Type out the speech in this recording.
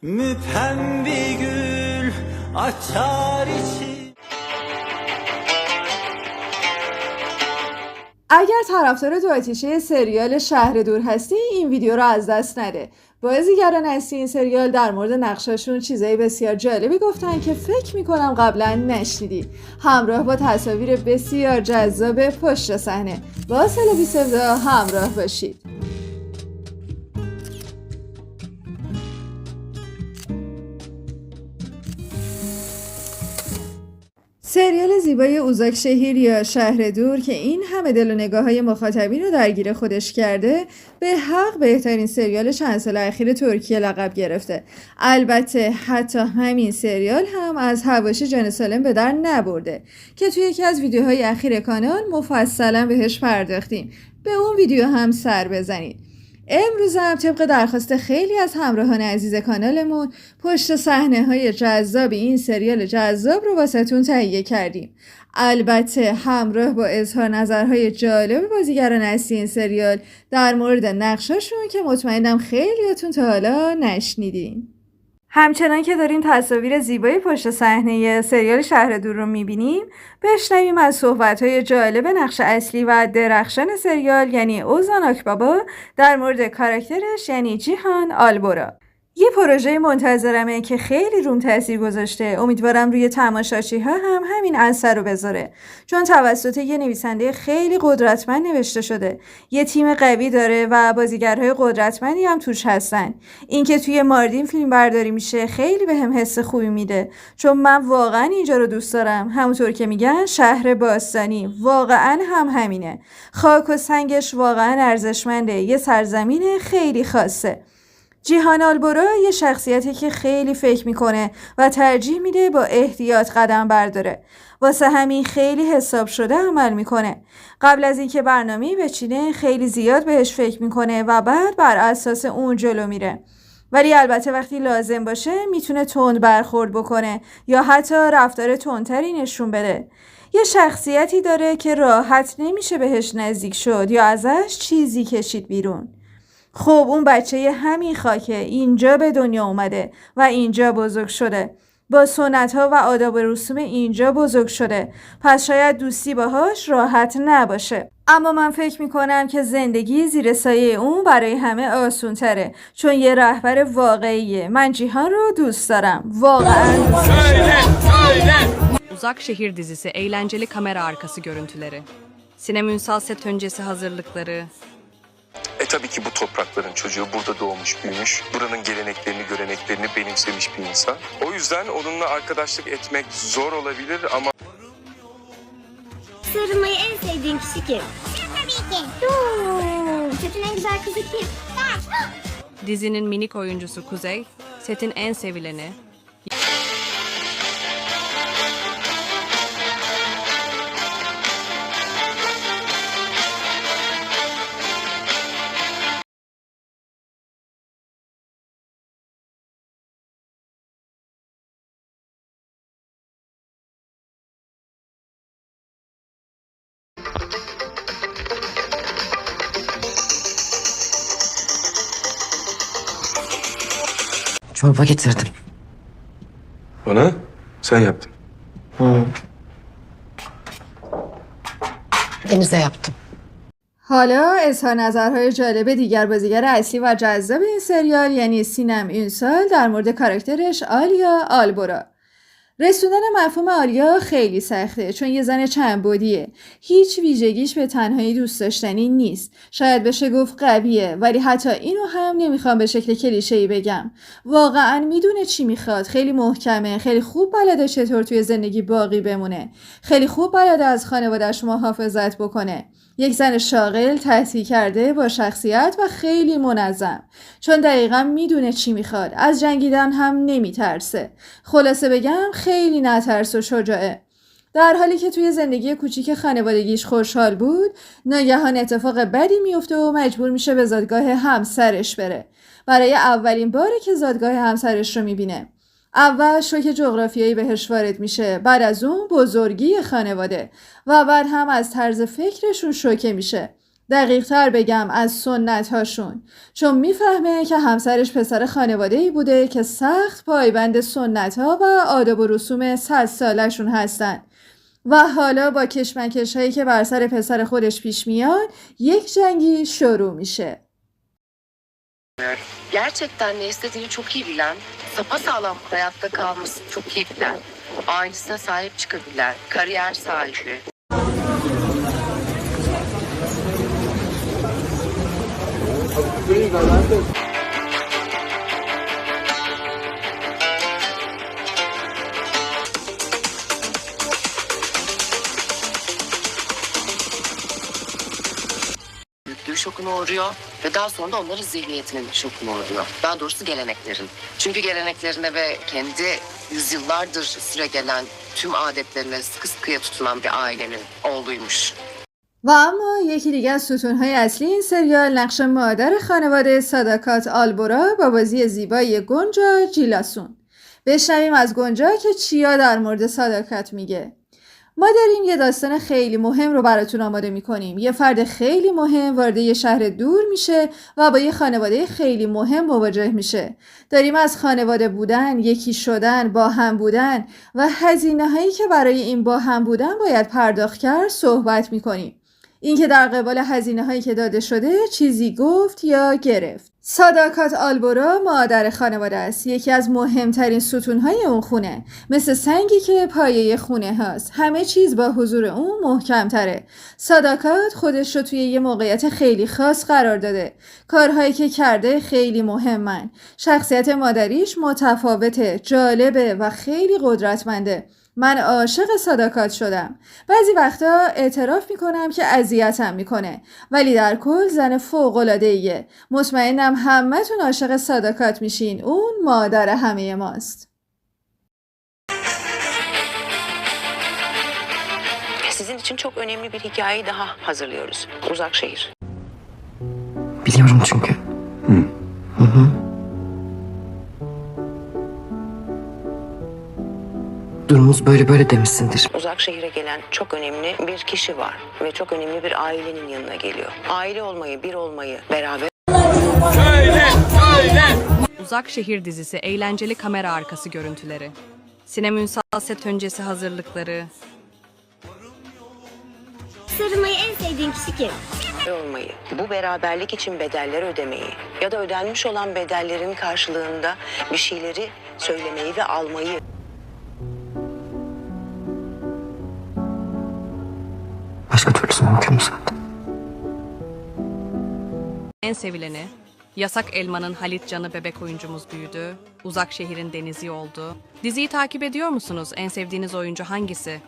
müphem bir gül açar içi. اگر طرفدار دو آتیشه سریال شهر دور هستی این ویدیو رو از دست نده. بازیگران اصلی این سریال در مورد نقشاشون چیزایی بسیار جالبی گفتن که فکر میکنم قبلا نشنیدی. همراه با تصاویر بسیار جذاب پشت صحنه با سلبی سودا همراه باشید. سریال زیبای اوزاک شهیر یا شهر دور که این همه دل و نگاه‌های مخاطبین رو درگیر خودش کرده به حق بهترین سریال چند سال اخیر ترکیه لقب گرفته. البته حتی همین سریال هم از حواشی جان سالم به در نبرده که توی یکی از ویدیوهای اخیر کانال مفصلا بهش پرداختیم. به اون ویدیو هم سر بزنید. امروز هم طبق درخواست خیلی از همراهان عزیز کانالمون پشت صحنه‌های جذاب این سریال جذاب رو واسهتون تهیه کردیم. البته همراه با اظهار نظرهای جالب بازیگران اصلی این سریال در مورد نقشاشون که مطمئنم خیلیاتون تا حالا نشنیدین. همچنان که داریم تصاویر زیبای پشت صحنه سریال شهر دور رو میبینیم، بشنویم از صحبت‌های جالب نقش اصلی و درخشان سریال یعنی اوزان آکبابا در مورد کاراکترش یعنی جیهان آلبورا. یه پروژه منتظرمه که خیلی روم تاثیر گذاشته. امیدوارم روی تماشاچی‌ها هم همین اثر رو بذاره، چون توسط یه نویسنده خیلی قدرتمند نوشته شده. یه تیم قوی داره و بازیگرهای قدرتمندی هم توش هستن. اینکه توی ماردین فیلم برداری میشه خیلی بهم حس خوبی میده، چون من واقعا اینجا رو دوست دارم. همونطور که میگن شهر باستانی واقعا هم همینه. خاک و سنگش واقعا ارزشمنده. یه سرزمین خیلی خاصه. جیهان آلبورا یه شخصیتی که خیلی فکر میکنه و ترجیح میده با احتیاط قدم برداره. واسه همین خیلی حساب شده عمل میکنه. قبل از اینکه برنامه‌ای بچینه خیلی زیاد بهش فکر میکنه و بعد بر اساس اون جلو میره. ولی البته وقتی لازم باشه میتونه تند برخورد بکنه یا حتی رفتار تندتری نشون بده. یه شخصیتی داره که راحت نمیشه بهش نزدیک شد یا ازش چیزی کشید بیرون. خب اون بچه همین خاکه، اینجا به دنیا اومده و اینجا بزرگ شده. با سنت‌ها و آداب و رسوم اینجا بزرگ شده. پس شاید دوستی باهاش راحت نباشه. اما من فکر میکنم که زندگی زیر سایه اون برای همه آسون تره، چون یه رهبر واقعیه. من جیهان رو دوست دارم. واقعا. Uzak Şehir dizisi eğlenceli kamera arkası görüntüleri. Sinem Ünsal set öncesi hazırlıkları. Tabii ki bu toprakların çocuğu burada doğmuş, büyümüş. Buranın geleneklerini, göreneklerini benimsemiş bir insan. O yüzden onunla arkadaşlık etmek zor olabilir ama... Sarılmayı en sevdiğin kişi kim? Sen tabii ki. Setin en güzel kızı kim? Ben. Dizinin minik oyuncusu Kuzey, setin en sevileni. Çorba getirdim. Bana? Sen yaptın. Denize yaptım. حالا اظهار نظرهای جالب دیگر بازیگر اصلی و جذاب این سریال یعنی سینم اونسال در مورد کاراکترش آلیا آلبورا. رسوندن مفهوم آلیا خیلی سخته، چون یه زن چند بعدیه. هیچ ویژگیش به تنهایی دوست داشتنی نیست. شاید بشه گفت قویه، ولی حتی اینو هم نمیخوام به شکل کلیشه‌ای بگم. واقعا میدونه چی میخواد. خیلی محکمه، خیلی خوب بلده چطور توی زندگی باقی بمونه. خیلی خوب بلده از خانواده‌اش محافظت بکنه. یک زن شاغل، تحصیل کرده، با شخصیت و خیلی منظم، چون دقیقا میدونه چی میخواد. از جنگیدن هم نمیترسه. خلاصه بگم خیلی نترس و شجاعه. در حالی که توی زندگی کوچیک خانوادگیش خوشحال بود، ناگهان اتفاق بدی میفته و مجبور میشه به زادگاه همسرش بره. برای اولین باره که زادگاه همسرش رو میبینه. اول شوک جغرافیایی بهش وارد میشه، بعد از اون بزرگی خانواده و بعد هم از طرز فکرشون شوکه میشه. دقیق تر بگم از سنت هاشون، چون میفهمه که همسرش پسر خانواده‌ای بوده که سخت پایبند سنت ها و آداب و رسوم 100 سالشون هستن و حالا با کشمکش هایی که بر سر pesar خودش پیش میاد یک جنگی şuruğu میشه. Gerçekten ne istediğini çok iyi bilen, sapasağlam hayatta kalması çok iyi bilen, ailesine sahip çıkabilen, kariyer sahibi. Büyüklüğü şokuna uğruyor ve daha sonra da onların zihniyetinin şokuna uğruyor. Daha doğrusu geleneklerin. Çünkü geleneklerine ve kendi yüzyıllardır süregelen tüm adetlerine sıkı sıkıya tutulan bir ailenin oğluymuş. و اما یکی دیگه از ستونهای اصلی این سریال نقش مادر خانواده صداکات آلبورا با بازی زیبای گونجا جیلاسون. بشنویم از گونجا که چیا در مورد صداکات میگه. ما داریم یه داستان خیلی مهم رو براتون آماده میکنیم. یه فرد خیلی مهم وارد یه شهر دور میشه و با یه خانواده خیلی مهم مواجه میشه. داریم از خانواده بودن، یکی شدن، با هم بودن و هزینه هایی که برای این با هم بودن باید پرداخت کرد صحبت میکنیم. اینکه در قبال هزینه هایی که داده شده چیزی گفت یا گرفت. صداکات آلبورا مادر خانواده است. یکی از مهمترین ستونهای اون خونه. مثل سنگی که پایه خونه هاست. همه چیز با حضور اون محکم تره. صداکات خودش رو توی یه موقعیت خیلی خاص قرار داده. کارهایی که کرده خیلی مهمن. شخصیت مادریش متفاوته، جالبه و خیلی قدرتمنده. من عاشق صداکات شدم. بعضی وقتا اعتراف میکنم که اذیتم میکنه، ولی در کل زن فوق‌العاده‌ایه. مطمئنم همتون عاشق صداکات میشین. اون مادر همه ماست. Sizin için çok önemli bir hikayeyi daha hazırlıyoruz. Uzak şehir. Biliyorum çünkü. Durumumuz böyle demişsindir. Uzak şehire gelen çok önemli bir kişi var ve çok önemli bir ailenin yanına geliyor. Aile olmayı, bir olmayı, beraber Uzak Şehir dizisi eğlenceli kamera arkası görüntüleri. Sinem Ünsal set öncesi hazırlıkları. Sarılmayı en sevdiğin kişi kim? olmayı, bu beraberlik için bedeller ödemeyi ya da ödenmiş olan bedellerin karşılığında bir şeyleri söylemeyi ve almayı. Başka türlüsü mümkün mü zaten? En sevileni, Yasak Elma'nın Halit Can'ı bebek oyuncumuz büyüdü. Uzak Şehir'in Deniz'i oldu. Diziyi takip ediyor musunuz? En sevdiğiniz oyuncu hangisi?